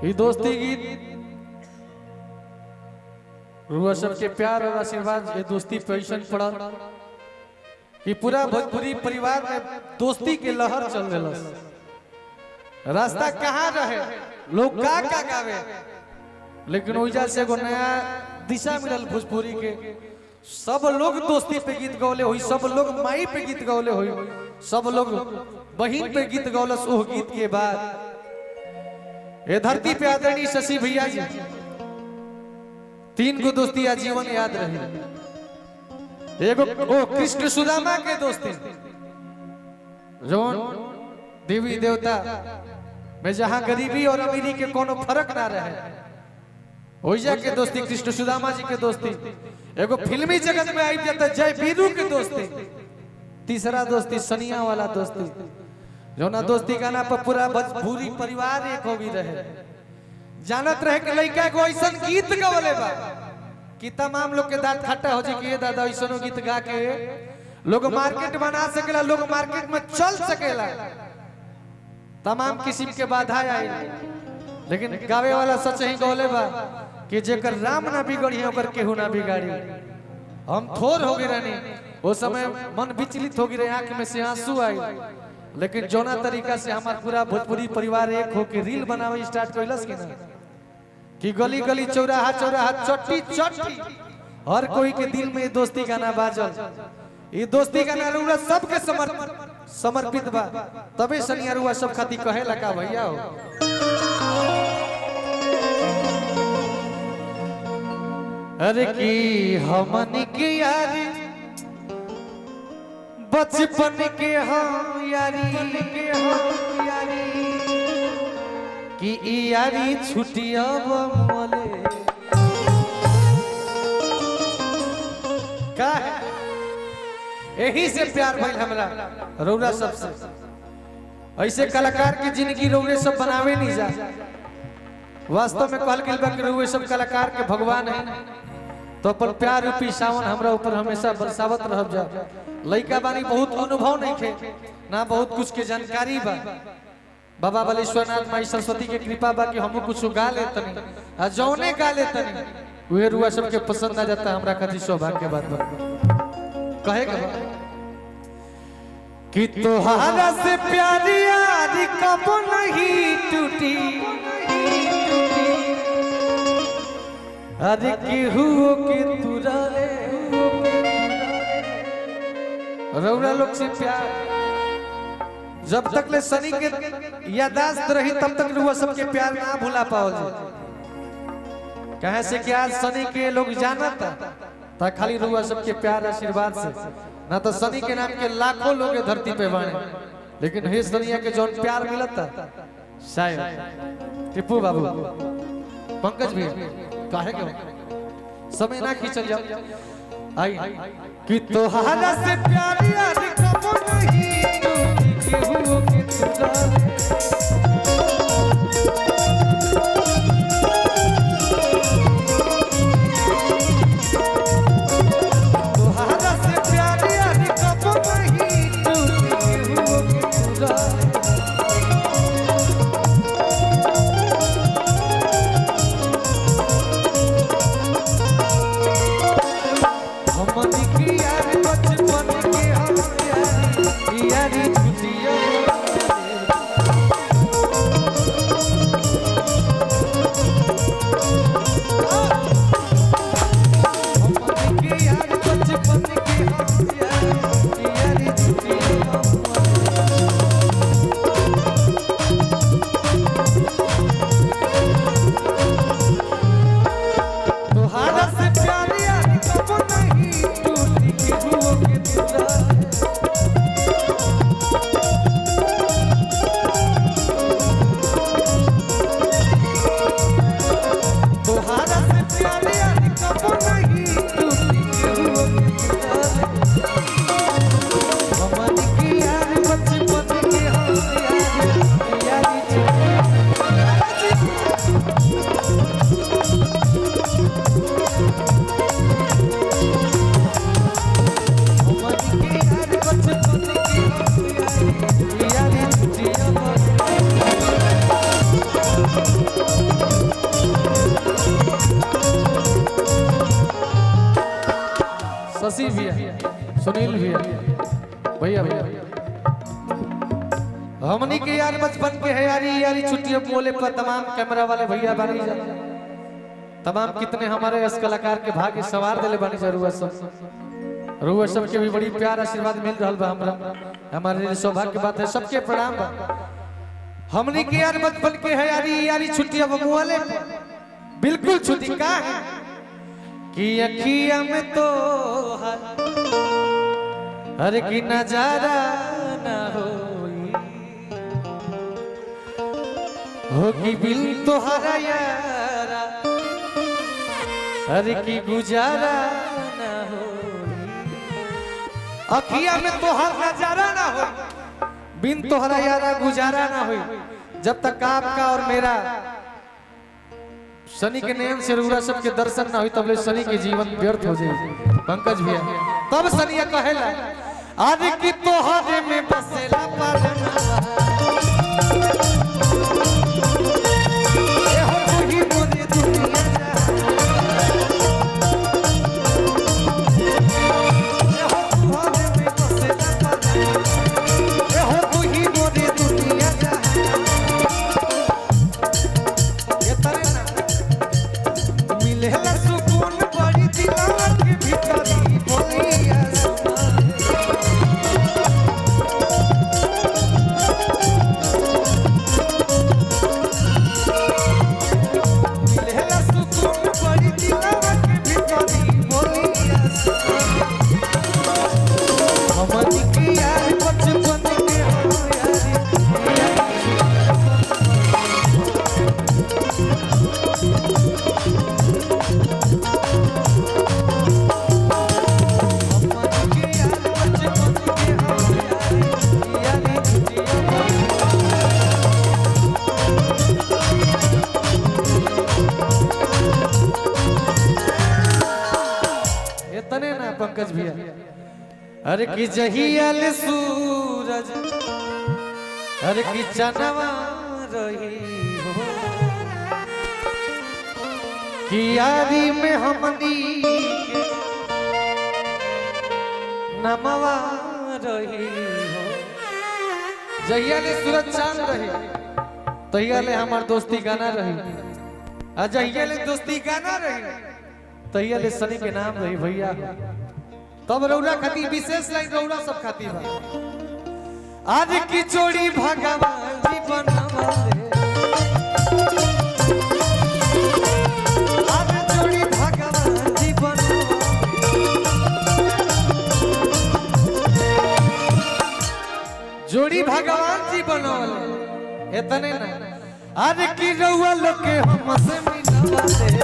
ये दोस्ती गीत रुआ सबके प्यार और आशीर्वाद ये दोस्ती पे ऐसा पड़ा कि पूरा भोजपुरी परिवार में दोस्ती के लहर चल रहा। रास्ता कहाँ रहे लोग का गावे, लेकिन वजह से एगो नया दिशा मिलल भोजपुरी के। सब लोग दोस्ती पे गीत गौले हुई, सब लोग माई पे गीत गौले हुई, सब लोग बहन पे गीत गौलस। ओह गीत के बाद ये धरती पे आदरणीय शशि भैया जी 3 गो दोस्ती आजीवन याद रही। एगो ओ कृष्ण सुदामा के दोस्ती जो देवी देवता में जहां गरीबी और अमीरी के कोनो फर्क ना रहे, ओइजा के दोस्ती कृष्ण सुदामा जी के दोस्ती। एगो फिल्मी जगत में आई जाता जय वीरू के दोस्ती। तीसरा दोस्ती सनिया वाला दोस्ती, जो ना दोस्ती गाना पर पूरा भोजपुरी परिवार एक हो भी रहे। जानत रहे कि लड़का को ऐसा गीत गवले बा कि तमाम लोग के दांत खट्टा हो जाए कि ये दादा ऐसा गीत गा के लोग मार्केट बना सकेला, लोग मार्केट में चल सकेला। तमाम किस्म के बाधा आई, लेकिन गावे वाला सच ही गौले बा कि जेकर राम ना बिगड़ी ओकर केहू ना बिगाड़ी। हम थोर हो गए रहनी, वो समय मन विचलित हो गए, आंख में से आंसू आई, लेकिन जोना तरीका से हमार पूरा भोजपुरी परिवार एक होके रील बनावे स्टार्ट कइलस कि ना, कि गली गली चौराहा चौराहा चट्टी चट्टी हर कोई के दिल में दोस्ती गाना बाजल। ये दोस्ती गाना रुआ सबके समर्पित बा। तबे सनिया रुआ सब खाती कहे लगा भैया हो। अरे की हमनी के यारी बचपन के हम यारी के हम यारी कि यारी छुटिया बोले का है, यही से प्यार भइल हमरा रौरा सबसे। ऐसे कलाकार की जिंदगी रौरे सब बनावे नहीं जा। वास्तव में कहल गेल बा कि रौरे सब कलाकार के भगवान है, तो पर प्यार रूपी सावन हमरा ऊपर हमेशा बरसावत रहब जा। लइका बानी बहुत अनुभव नहीं थे ना, बहुत कुछ के जानकारी बा। बाबा बलेश्वरनाथ माई सरस्वती के कृपा बा कि हम कुछ गा लेतनी आ जौने गा लेतनी उहे रुआ सबके पसंद आ जाता। हमरा खातिर सौभाग्य के बात बा कहे के बा कि तोहारा से प्यारी यारी कब नहीं टूटी। अरे केहू के तुराले रौरा लोग से प्यार जब तक ले सनी के यादाश्त रही तब तक रुआ सबके प्यार ना भुला पाओ। कहे से कि आज सनी के लोग जानता था खाली रुआ सबके प्यार आशीर्वाद से, ना तो सनी के नाम के लाखों लोग धरती पे बाणे, लेकिन हे सनिया के जौन प्यार मिलता शायद टिप्पू बाबू पंकज भी काहे के समय ना खींचल जाओ। आई कि तोहारा से प्यार यार कब नहीं टूटी केहू के तुराले। तोहारा से प्यार यार कब नहीं टूटी केहू के तुराले। हमनी की यार बचपन के हम सुनील भैया भैया भैया हमनी के यार बचपन के है यारी छुट्टियों बोले पर तमाम कैमरा वाले भैया बानी जा तमाम कितने हमारे इस कलाकार के भाग्य सवार दिले बानी जरूर सब रुआ सबके भी बड़ी प्यार आशीर्वाद मिल रहा बा हमरा हमारे लिए सौभाग्य की बात है सबके प्रणाम बा हमनी के यार बचपन के है यारी छुट्टियां बमुआले बिल्कुल छुट्टी का है कि अखिया में तो हर की नजारा ना हो कि बिल तो हरा यारा हर की गुजारा ना हो अखिया में तो हर नजारा ना हो बिन तो हरा यारा गुजारा ना हो जब तक आपका और मेरा शनि के नयन से रूरा सबके दर्शन ना हुई तब ले शनि के जीवन व्यर्थ हो जाए पंकज भैया तब शनि कहेला आज की तोहरे में बसेला पालनवा ए हो कोई मोरे दुनिया ए हो तोहरे में बसेला पालनवा ए हो कोई मोरे दुनिया ये तरे ना मिलेला सुकून बड़ी दिलवा के भीतरी बोलिया पंकज भैया अरे की जहियाल सूरज अरे की चनवा रही हो कि यारी में हमनी नमवा रही हो जहियाल सूरज चांद रही तहियाले हमार दोस्ती गाना रही आ जहियाल दोस्ती गाना रही तहियाले शनि के नाम रही भैया तब रौरा खाती विशेष लाइन रौरा सब खाती बा आज की जोड़ी भगवान जी बनवाले आज जोड़ी भगवान जी बनवाले जोड़ी भगवान जी बनवाले इतने ना आज की रौआ लोग के हमसे मिलवाले